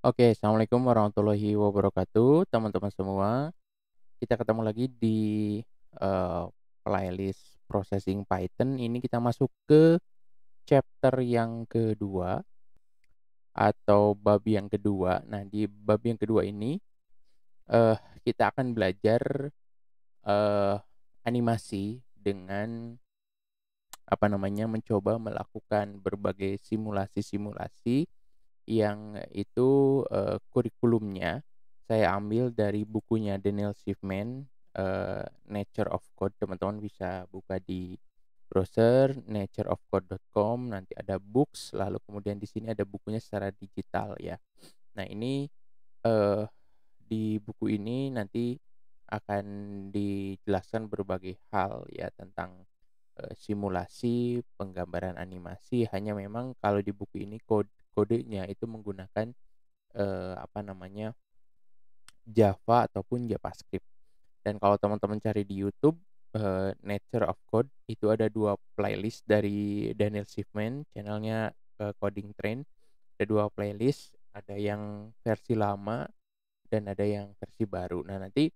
Oke, assalamualaikum warahmatullahi wabarakatuh, teman-teman semua. Kita ketemu lagi di eh, playlist Processing Python. Ini kita masuk ke chapter yang kedua atau bab yang kedua. Nah, di bab yang kedua ini eh kita akan belajar eh animasi dengan mencoba melakukan berbagai simulasi-simulasi yang itu, kurikulumnya saya ambil dari bukunya Daniel Silverman, Nature of Code. Teman-teman bisa buka di browser natureofcode.com, nanti ada books, lalu kemudian di sini ada bukunya secara digital ya. Nah ini, eee, di buku ini nanti akan dijelaskan berbagai hal ya tentang simulasi, penggambaran animasi, hanya memang kalau di buku ini kodenya itu menggunakan, Java ataupun JavaScript. Dan kalau teman-teman cari di YouTube, Nature of Code, itu ada 2 playlist dari Daniel Silverman, channelnya Coding Train. Ada 2 playlist, ada yang versi lama dan ada yang versi baru. Nah, nanti,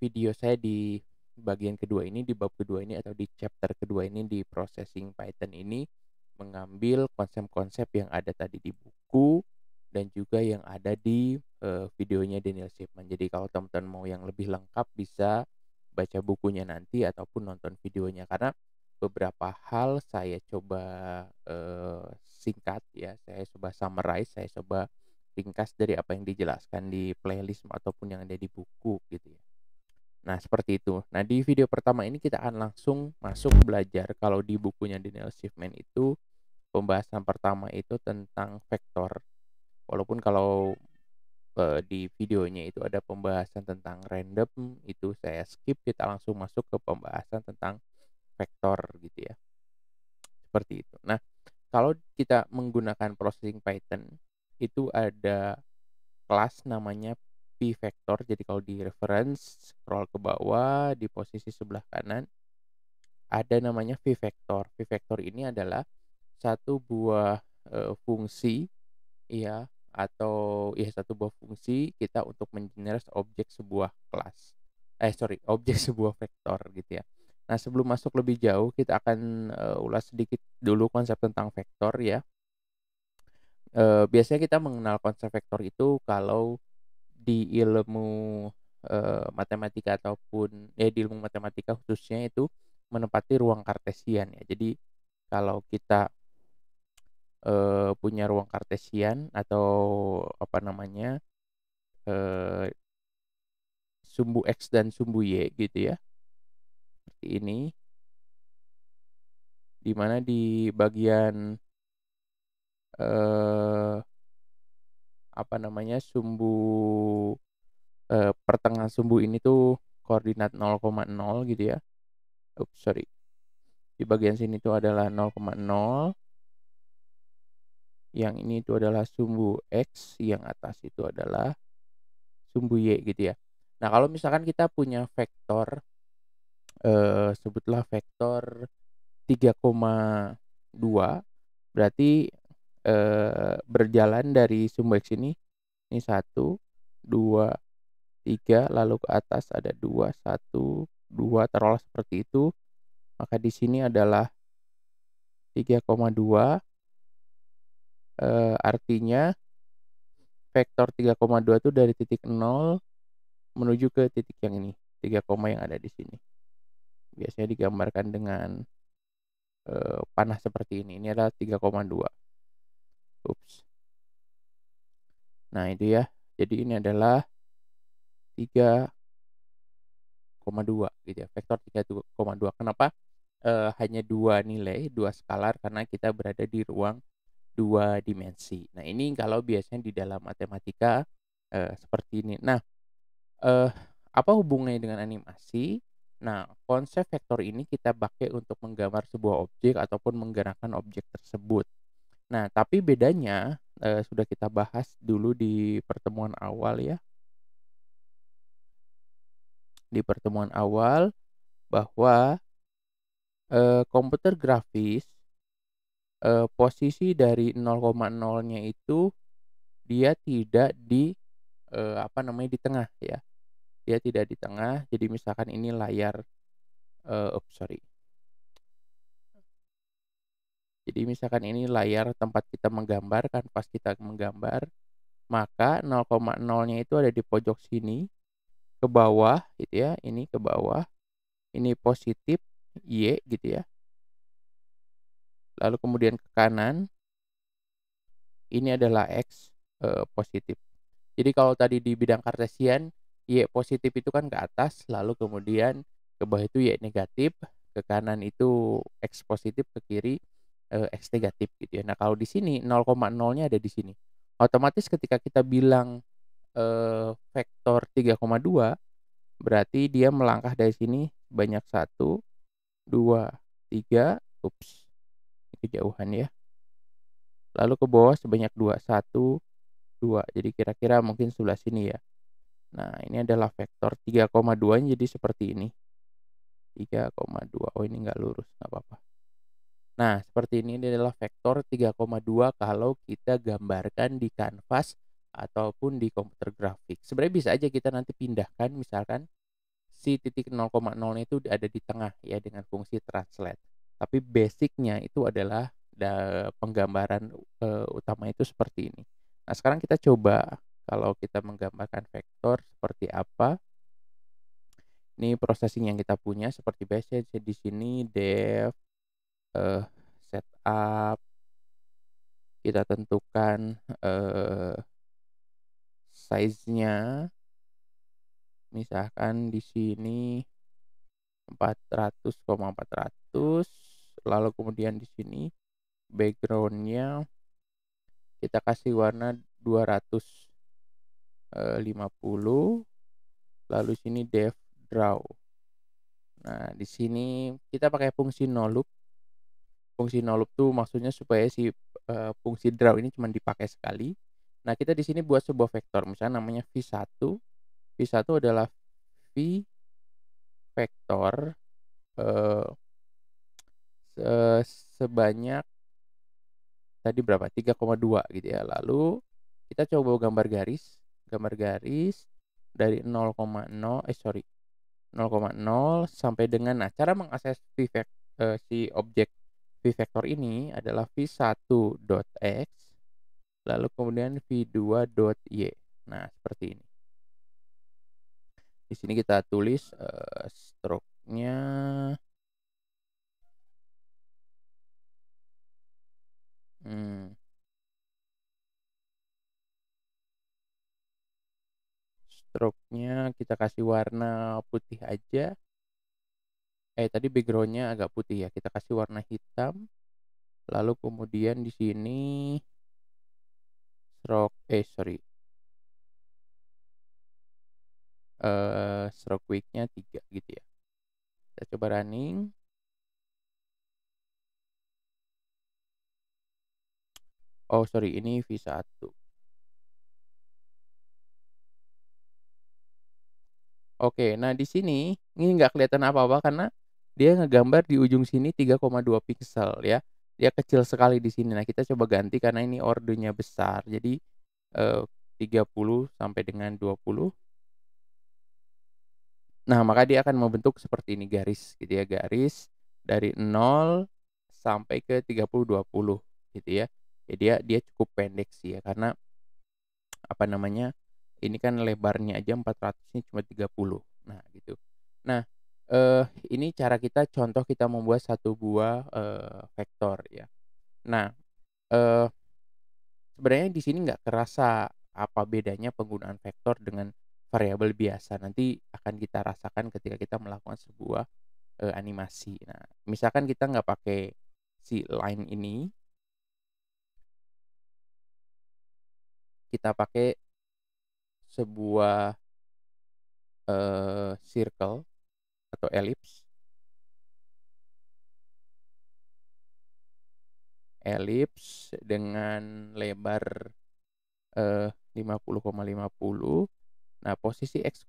video saya di bagian kedua ini, di bab kedua ini atau di chapter kedua ini, di Processing Python ini, mengambil konsep-konsep yang ada tadi di buku dan juga yang ada di, videonya Daniel Silverman. Jadi kalau teman-teman mau yang lebih lengkap bisa baca bukunya nanti ataupun nonton videonya, karena beberapa hal saya coba, singkat ya, saya coba summarize, saya coba ringkas dari apa yang dijelaskan di playlist ataupun yang ada di buku gitu ya. Nah, seperti itu. Nah, di video pertama ini kita akan langsung masuk belajar. Kalau di bukunya Daniel Silverman itu pembahasan pertama itu tentang vektor. Walaupun kalau, di videonya itu ada pembahasan tentang random, itu saya skip, kita langsung masuk ke pembahasan tentang vektor gitu ya, seperti itu. Nah, kalau kita menggunakan processing Python, itu ada kelas namanya pvector. Jadi kalau di reference scroll ke bawah di posisi sebelah kanan ada namanya vvector. Vvector ini adalah satu buah, fungsi ya, atau ya satu buah fungsi kita untuk mengenerate objek sebuah kelas. Objek sebuah vektor gitu ya. Nah, sebelum masuk lebih jauh kita akan, ulas sedikit dulu konsep tentang vektor ya. Biasanya kita mengenal konsep vektor itu kalau di ilmu, matematika ataupun di ilmu matematika khususnya itu menempati ruang kartesian ya. Jadi kalau kita, punya ruang kartesian atau eee, sumbu X dan sumbu Y gitu ya, seperti ini, di mana di bagian, eee, sumbu, pertengahan sumbu ini tuh koordinat 0,0 gitu ya. Sorry, di bagian sini tuh adalah 0,0, yang ini itu adalah sumbu X, yang atas itu adalah sumbu Y gitu ya. Nah, kalau misalkan kita punya vektor, sebutlah vektor 3,2, berarti, berjalan dari sumbu X ini 1, 2, 3, lalu ke atas ada 2, 1, 2, taruhlah seperti itu. Maka di sini adalah 3,2, artinya vektor 3,2 itu dari titik 0 menuju ke titik yang ini, 3 koma yang ada di sini. Biasanya digambarkan dengan, panah seperti ini. Ini adalah 3,2. Ups. Nah, itu ya. Jadi ini adalah 3,2 gitu ya, vektor 3,2. Kenapa, hanya 2 nilai, 2 skalar? Karena kita berada di ruang 2 dimensi. Nah, ini kalau biasanya di dalam matematika, seperti ini. Nah, Eee, apa hubungannya dengan animasi? Nah, konsep vektor ini kita pakai untuk menggambar sebuah objek ataupun menggerakkan objek tersebut. Nah, tapi bedanya, sudah kita bahas dulu di pertemuan awal ya, di pertemuan awal bahwa, komputer grafis, posisi dari 0,0-nya itu dia tidak di, di tengah ya, dia tidak di tengah. Jadi misalkan ini layar, oops sorry. Jadi misalkan ini layar tempat kita menggambar, kanvas kita menggambar, maka 0,0-nya itu ada di pojok sini, ke bawah gitu ya, ini ke bawah, ini positif, Y gitu ya, lalu kemudian ke kanan, ini adalah X, positif. Jadi kalau tadi di bidang kartesian, Y positif itu kan ke atas, lalu kemudian ke bawah itu Y negatif, ke kanan itu X positif, ke kiri, X negatif gitu ya. Nah kalau di sini 0,0-nya ada di sini. Otomatis ketika kita bilang, vektor 3,2 berarti dia melangkah dari sini banyak 1, 2, 3, ups, ini kejauhan ya. Lalu ke bawah sebanyak 2, 1, 2. Jadi kira-kira mungkin sebelah sini ya. Nah, ini adalah vektor 3,2 jadi seperti ini. 3,2. Oh, ini nggak lurus, nggak apa-apa. Nah, seperti ini adalah vektor 3,2 kalau kita gambarkan di kanvas ataupun di komputer grafik. Sebenarnya bisa aja kita nanti pindahkan misalkan si titik 0,0 itu ada di tengah ya dengan fungsi translate. Tapi basicnya itu adalah penggambaran utama itu seperti ini. Nah, sekarang kita coba kalau kita menggambarkan vektor seperti apa. Ini processing yang kita punya seperti biasa di sini dev, eh, setup, kita tentukan size-nya, misalkan di sini 400,400, lalu kemudian di sini background-nya kita kasih warna 250, lalu sini dev draw. Nah, di sini kita pakai fungsi no loop. Fungsi no loop tuh maksudnya supaya si, fungsi draw ini cuma dipakai sekali. Nah, kita di sini buat sebuah vektor, misalnya namanya V1. V1 adalah V vektor, eee, sebanyak tadi berapa, 3,2 gitu ya. Lalu kita coba gambar garis dari 0,0 sampai dengan nah, cara mengakses si objek V vektor ini adalah v1.x, lalu kemudian v2.y. Nah, seperti ini. Di sini kita tulis, stroke-nya, mmm, stroke-nya kita kasih warna putih aja. Tadi background-nya agak putih ya, kita kasih warna hitam, lalu kemudian di sini sorry, stroke width-nya 3 gitu ya. Kita coba running. Oh sorry, ini V1. Oke, nah di sini, ini nggak kelihatan apa-apa karena dia ngegambar di ujung sini 3,2 piksel ya. Dia kecil sekali di sini. Nah, kita coba ganti karena ini ordenya besar. Jadi, 30 sampai dengan 20. Nah, maka dia akan membentuk seperti ini garis gitu ya, garis dari 0 sampai ke 30, 20 gitu ya. Ya dia cukup pendek sih ya karena apa namanya, ini kan lebarnya aja 400, ini cuma 30. Nah, gitu. Nah, ini cara kita contoh kita membuat satu buah, vektor ya. Nah, eee, sebenarnya di sini nggak kerasa apa bedanya penggunaan vektor dengan variabel biasa. Nanti akan kita rasakan ketika kita melakukan sebuah, animasi. Nah, misalkan kita nggak pakai si line ini, kita pakai sebuah, circle atau elips dengan lebar, 50,50. Nah, posisi x,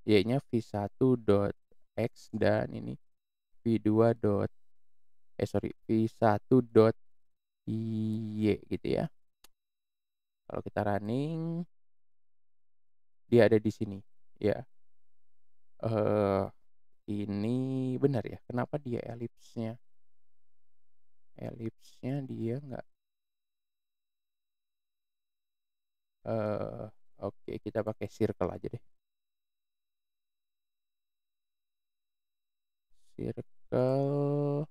y-nya v1.x dan ini v2 dot sorry, v1 dot y gitu ya. Kalau kita running, dia ada di sini, ya. Eee, ini benar ya, kenapa dia elipsnya dia nggak, eee, oke kita pakai circle aja deh. Circle,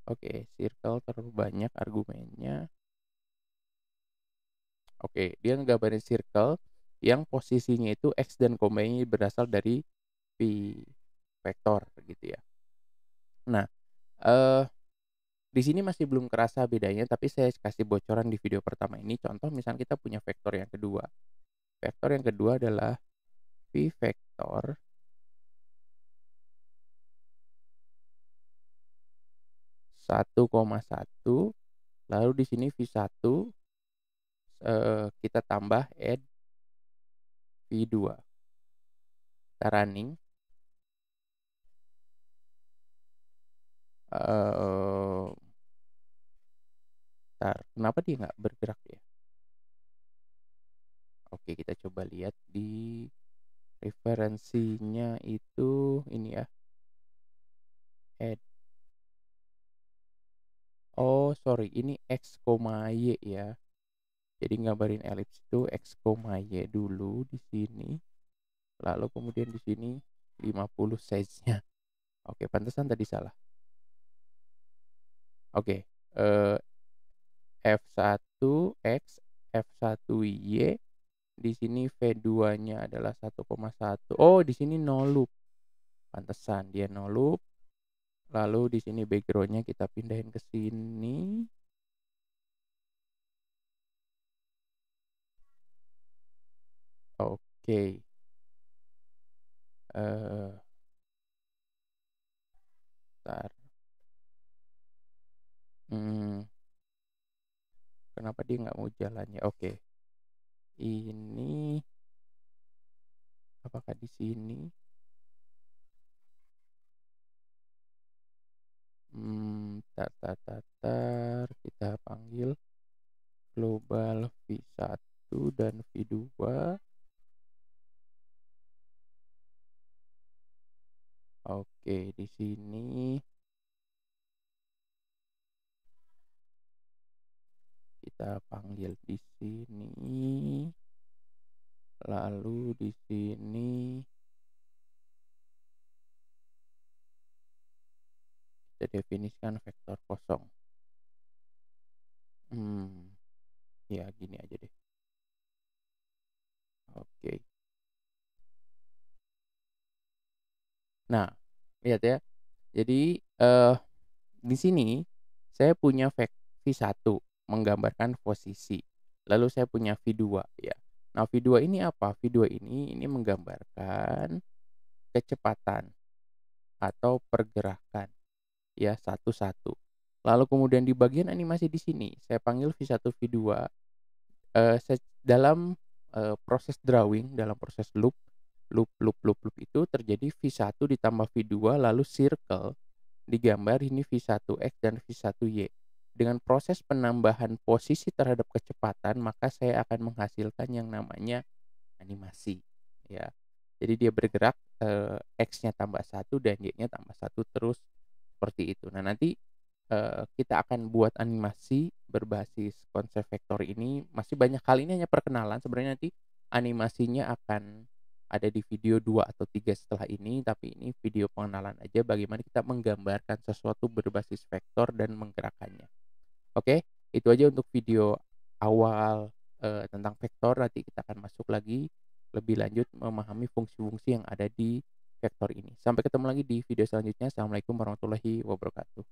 oke circle terlalu banyak argumennya. Oke, dia ngegambarin circle yang posisinya itu X dan kombinasi berasal dari V vektor gitu ya. Nah, eee, di sini masih belum kerasa bedanya, tapi saya kasih bocoran di video pertama ini. Contoh misal kita punya vektor yang kedua. Vektor yang kedua adalah V vektor 1,1, lalu di sini V1, kita tambah add V2. Kita running, eee, kenapa dia nggak bergerak ya? Oke, kita coba lihat di referensinya itu ini ya, add. Oh, sorry, ini X, Y ya. Jadi gambarin elips itu X, Y dulu di sini, lalu kemudian di sini 50 size-nya. Oke, pantesan tadi salah. Oke, F1 X, F1 Y, di sini V2-nya adalah 1,1. Oh, di sini no loop. Pantesan dia no loop. Lalu di sini background-nya kita pindahin ke sini. Oke. Bentar. Hmm, kenapa dia nggak mau jalan ya? Oke. Ini apakah di sini? Kita panggil global V1 dan V2. Oke, di sini kita panggil di sini. Lalu di sini kita definisikan vektor kosong. Ya gini aja deh. Oke. Nah, lihat ya. Jadi di sini saya punya V1 menggambarkan posisi. Lalu saya punya V2 ya. Nah, V2 ini apa? V2 ini menggambarkan kecepatan atau pergerakan ya, satu-satu. Lalu kemudian di bagian animasi di sini saya panggil V1 V2, dalam proses drawing, dalam proses loop itu terjadi V1 ditambah V2 lalu circle digambar ini V1 X dan V1 Y. Dengan proses penambahan posisi terhadap kecepatan, maka saya akan menghasilkan yang namanya animasi ya. Jadi dia bergerak, X-nya tambah 1 dan Y-nya tambah 1 terus seperti itu. Nah, nanti kita akan buat animasi berbasis konsep vektor ini. Masih banyak hal, ini hanya perkenalan, sebenarnya nanti animasinya akan ada di video 2 atau 3 setelah ini, tapi ini video pengenalan aja bagaimana kita menggambarkan sesuatu berbasis vektor dan menggerakkannya. Oke, itu aja untuk video awal, tentang vektor. Nanti kita akan masuk lagi lebih lanjut memahami fungsi-fungsi yang ada di vektor ini. Sampai ketemu lagi di video selanjutnya. Assalamualaikum warahmatullahi wabarakatuh.